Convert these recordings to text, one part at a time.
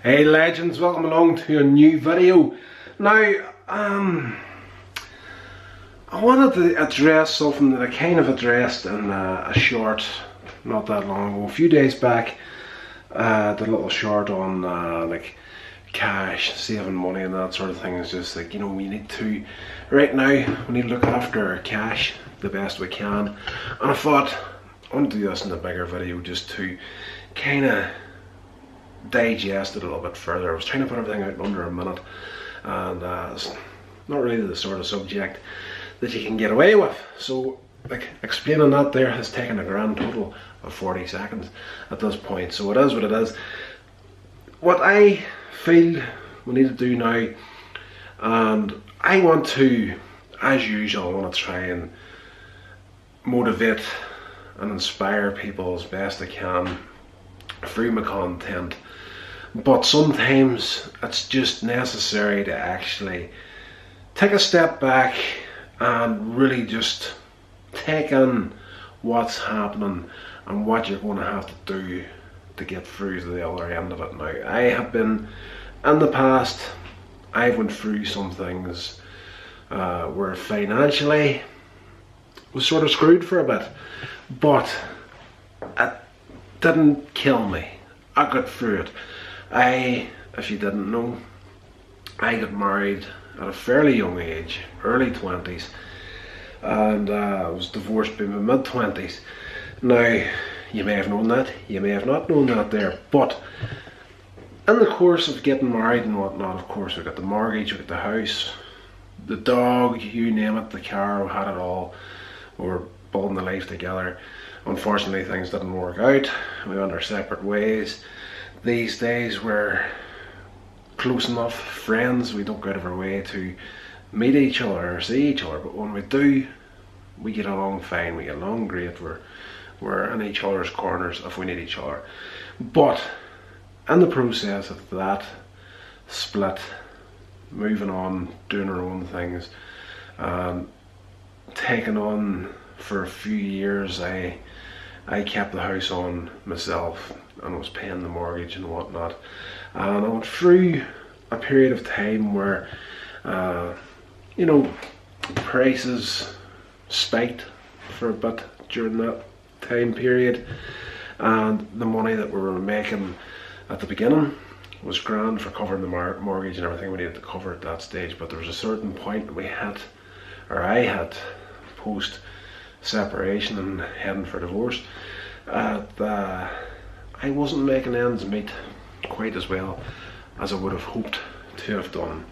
Hey legends, welcome along to a new video. Now, I wanted to address something that I kind of addressed in a short not that long ago. A few days back, the little short on like cash, saving money and that sort of thing. Is just like, you know, we need to, right now, we need to look after our cash the best we can. And I thought, I want to do this in a bigger video just to kind of digest it a little bit further. I was trying to put everything out in under a minute, and it's not really the sort of subject that you can get away with. So, like, explaining that there has taken a grand total of 40 seconds at this point. So it is what it is. What I feel we need to do now, and I want to, as usual, I want to try and motivate and inspire people as best I can through my content, but sometimes it's just necessary to actually take a step back and really just take in what's happening and what you're going to have to do to get through to the other end of it. Now, I have been, in the past, I've went through some things where financially was sort of screwed for a bit, but it didn't kill me. I got through it. If you didn't know, I got married at a fairly young age, early 20s, and I was divorced by my mid-20s. Now, you may have known that, you may have not known that there, but in the course of getting married and whatnot, of course, we got the mortgage, we got the house, the dog, you name it, the car, we had it all. We were building the life together. Unfortunately, things didn't work out. We went our separate ways. These days we're close enough friends, we don't go out of our way to meet each other or see each other, but when we do, we get along fine, we get along great. We're in each other's corners if we need each other. But in the process of that split, moving on, doing our own things, taking on for a few years, I kept the house on myself and was paying the mortgage and whatnot. And I went through a period of time where, you know, prices spiked for a bit during that time period. And the money that we were making at the beginning was grand for covering the mortgage and everything we needed to cover at that stage. But there was a certain point we had, or I had, post separation and heading for divorce, I wasn't making ends meet quite as well as I would have hoped to have done.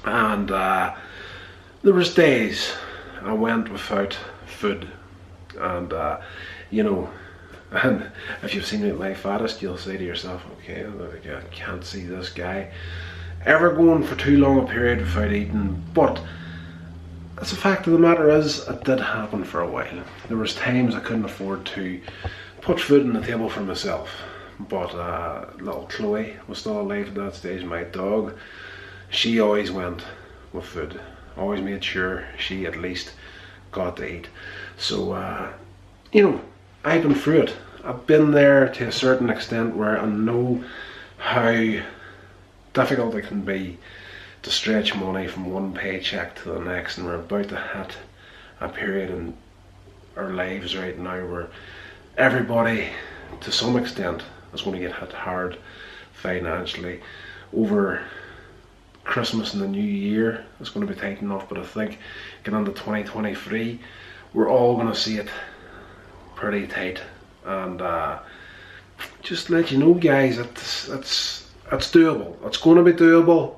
And there was days I went without food, and you know, and if you've seen me at my fattest, you'll say to yourself, okay, I can't see this guy ever going for too long a period without eating. But that's the fact of the matter is, it did happen for a while. There was times I couldn't afford to put food on the table for myself. But little Chloe was still alive at that stage, my dog. She always went with food. Always made sure she at least got to eat. So, you know, I've been through it. I've been there to a certain extent where I know how difficult it can be to stretch money from one paycheck to the next, and we're about to hit a period in our lives right now where everybody, to some extent, is going to get hit hard financially. Over Christmas and the New Year, it's going to be tight enough, but I think getting into 2023, we're all going to see it pretty tight. And just to let you know, guys, it's doable. It's going to be doable.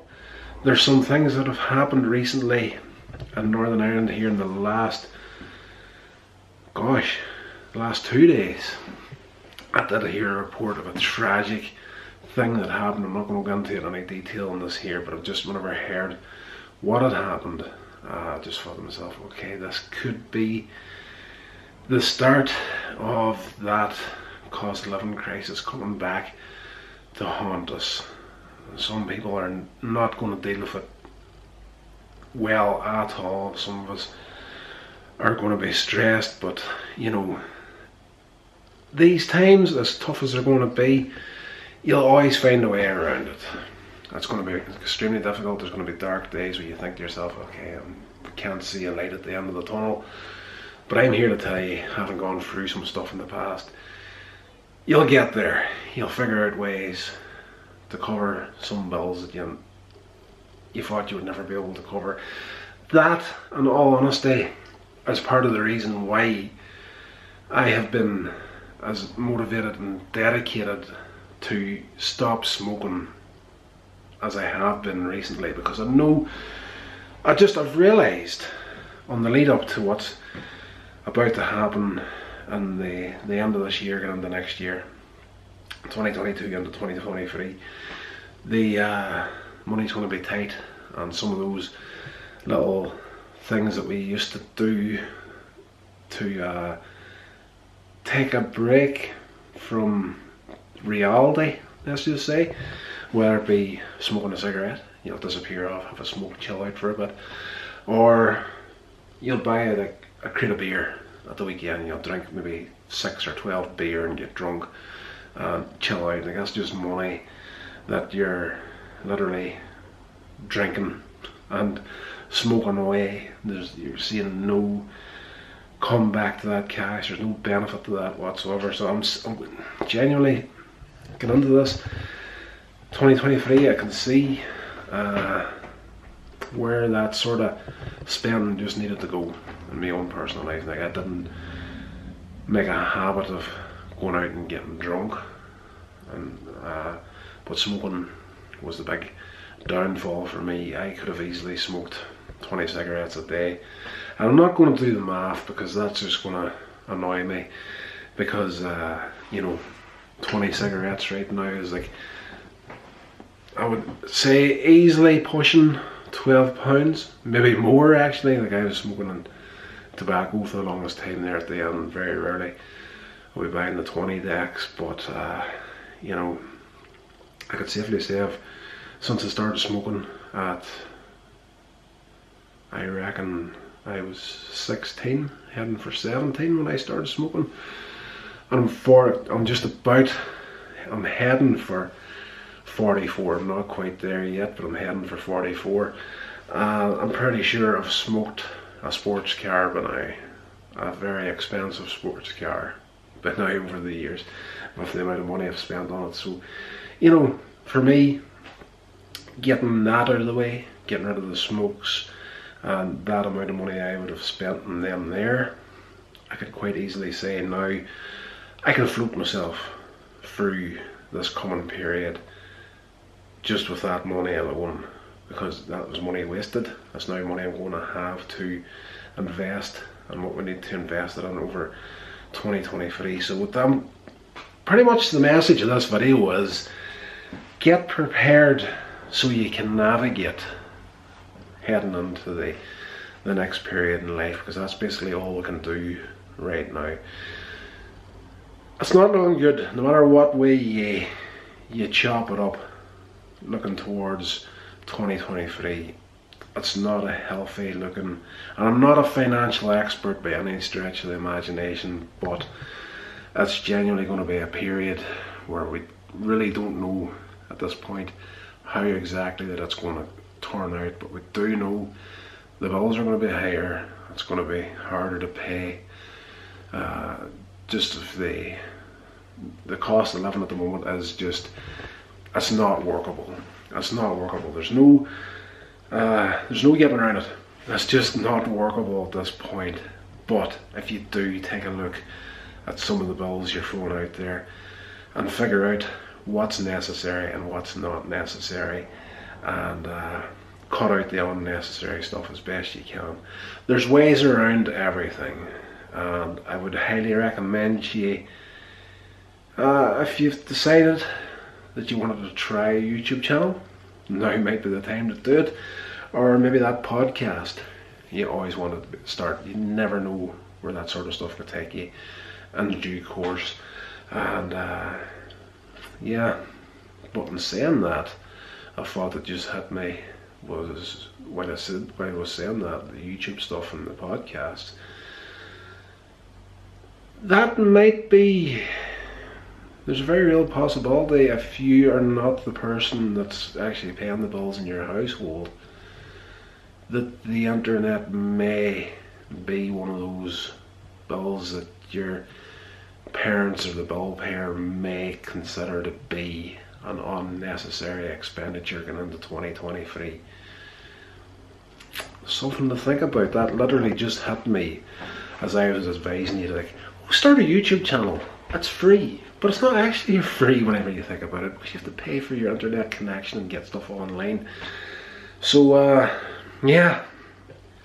There's some things that have happened recently in Northern Ireland here in the last 2 days. I did hear a report of a tragic thing that happened. I'm not going to go into any detail on this here, but just whenever I heard what had happened, I just thought to myself, okay, this could be the start of that cost of living crisis coming back to haunt us. Some people are not going to deal with it well at all. Some of us are going to be stressed, but you know, these times, as tough as they're going to be, you'll always find a way around it. It's going to be extremely difficult. There's going to be dark days where you think to yourself, okay, I can't see a light at the end of the tunnel. But I'm here to tell you, having gone through some stuff in the past, you'll get there. You'll figure out ways to cover some bills that you thought you would never be able to cover. That, in all honesty, is part of the reason why I have been as motivated and dedicated to stop smoking as I have been recently, because I've realised on the lead up to what's about to happen in the end of this year and into next year, 2022 into 2023, the money's going to be tight, and some of those little things that we used to do to take a break from reality, let's just say, whether it be smoking a cigarette, you'll disappear off, have a smoke, chill out for a bit, or you'll buy a crate of beer at the weekend, you'll drink maybe 6 or 12 beer and get drunk and chill out. Like, that's just money that you're literally drinking and smoking away. You're seeing no come back to that cash, there's no benefit to that whatsoever. So I'm genuinely getting into this 2023. I can see where that sort of spending just needed to go in my own personal life. Like, I didn't make a habit of going out and getting drunk, and but smoking was the big downfall for me. I could have easily smoked 20 cigarettes a day, and I'm not going to do the math because that's just going to annoy me, because 20 cigarettes right now is like, I would say easily pushing £12, maybe more actually. Like, I was smoking tobacco for the longest time there at the end. Very rarely I'll be buying the 20 decks, but I could safely say since I started smoking at, I reckon I was 16, heading for 17 when I started smoking, and I'm heading for 44. I'm not quite there yet, but I'm heading for 44. I'm pretty sure I've smoked a sports car by now, a very expensive sports car by now over the years, with the amount of money I've spent on it. So, for me, getting that out of the way, getting rid of the smokes, and that amount of money I would have spent on them there, I could quite easily say now I can float myself through this coming period just with that money alone, because that was money wasted. That's now money I'm going to have to invest, and what we need to invest it in over 2023. So with them, pretty much the message of this video is get prepared so you can navigate heading into the next period in life, because that's basically all we can do right now. It's not looking good, no matter what way you chop it up, looking towards 2023. It's not a healthy looking, and I'm not a financial expert by any stretch of the imagination, but it's genuinely going to be a period where we really don't know at this point how exactly that it's going to turn out, but we do know the bills are going to be higher, it's going to be harder to pay. Just the cost of living at the moment is just, it's not workable. It's not workable. There's no getting around it. It's just not workable at this point. But if you do take a look at some of the bills you're throwing out there and figure out what's necessary and what's not necessary, and cut out the unnecessary stuff as best you can. There's ways around everything, and I would highly recommend you, if you've decided that you wanted to try a YouTube channel, now might be the time to do it. Or maybe that podcast you always wanted to start. You never know where that sort of stuff could take you in due course. And yeah, but in saying that, a thought that just hit me was when I was saying that, the YouTube stuff and the podcast, that might be there's a very real possibility, if you are not the person that's actually paying the bills in your household, that the internet may be one of those bills that your parents or the bill payer may consider to be an unnecessary expenditure going into 2023. Something to think about. That literally just hit me as I was advising you, like, start a YouTube channel. It's free, but it's not actually free whenever you think about it, because you have to pay for your internet connection and get stuff online. So yeah,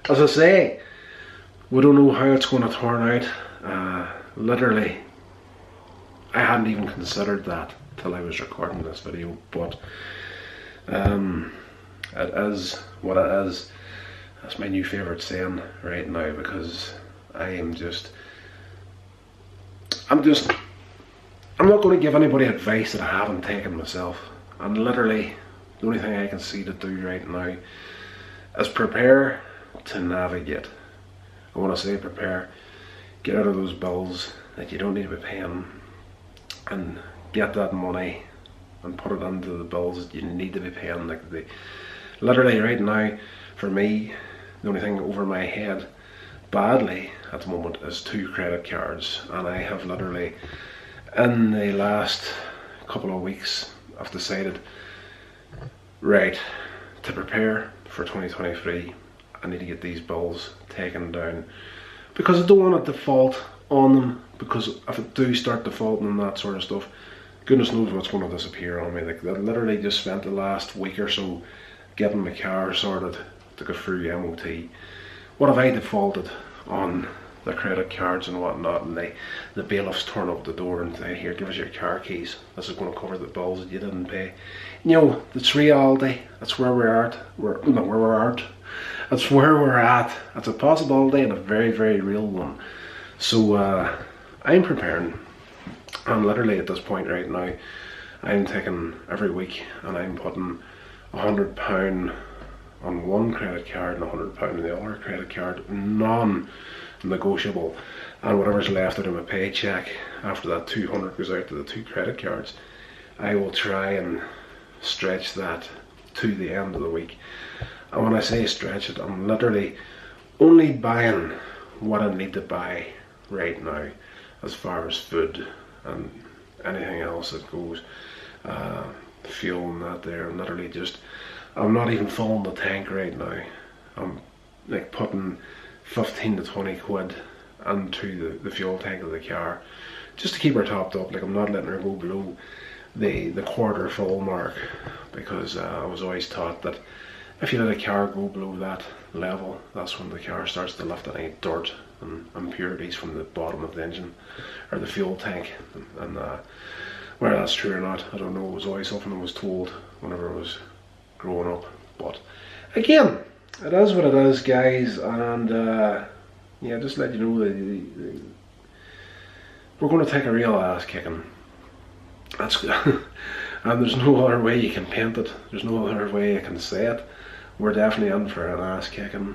as I say, we don't know how it's going to turn out. Literally, I hadn't even considered that till I was recording this video, but it is what it is. That's my new favourite saying right now, because I'm not going to give anybody advice that I haven't taken myself. And literally, the only thing I can see to do right now is prepare to navigate. I want to say prepare, get out of those bills that you don't need to be paying, and get that money and put it into the bills that you need to be paying. Like literally right now, for me, the only thing over my head badly at the moment is 2 credit cards, and I have literally, in the last couple of weeks, I've decided, right, to prepare for 2023, I need to get these bills taken down, because I don't want to default on them, because if I do start defaulting and that sort of stuff, goodness knows what's going to disappear on me. Like, I literally just spent the last week or so getting my car sorted to go through MOT. What have I defaulted on? The credit cards and whatnot, and the bailiffs turn up the door and say, here, give us your car keys, this is going to cover the bills that you didn't pay. You know, it's reality. That's where we're at. That's where we're at. It's a possibility, and a very, very real one. So I'm preparing. I'm literally at this point right now, I'm taking every week and I'm putting £100 on one credit card and £100 on the other credit card, non-negotiable, and whatever's left out of my paycheck after that 200 goes out to the 2 credit cards, I will try and stretch that to the end of the week. And when I say stretch it, I'm literally only buying what I need to buy right now, as far as food and anything else that goes, fuel and that there. I'm literally just, I'm not even filling the tank right now. I'm like putting 15 to 20 quid into the fuel tank of the car, just to keep her topped up. Like, I'm not letting her go below the quarter full mark, because I was always taught that if you let a car go below that level, that's when the car starts to lift any dirt and impurities from the bottom of the engine or the fuel tank. And whether that's true or not, I don't know. It was always something I was told whenever I was growing up. But again, it is what it is, guys. And yeah, just let you know that we're going to take a real ass kicking. That's and there's no other way you can paint it. There's no other way you can say it. We're definitely in for an ass kicking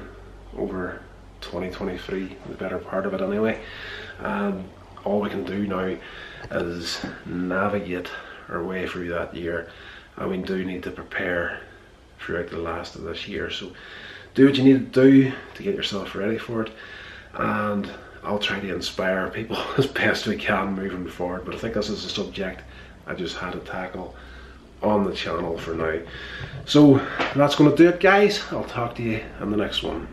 over 2023, the better part of it anyway. All we can do now is navigate our way through that year, and we do need to prepare throughout the last of this year. So do what you need to do to get yourself ready for it, and I'll try to inspire people as best we can moving forward. But I think this is a subject I just had to tackle on the channel for now. So that's going to do it, guys. I'll talk to you in the next one.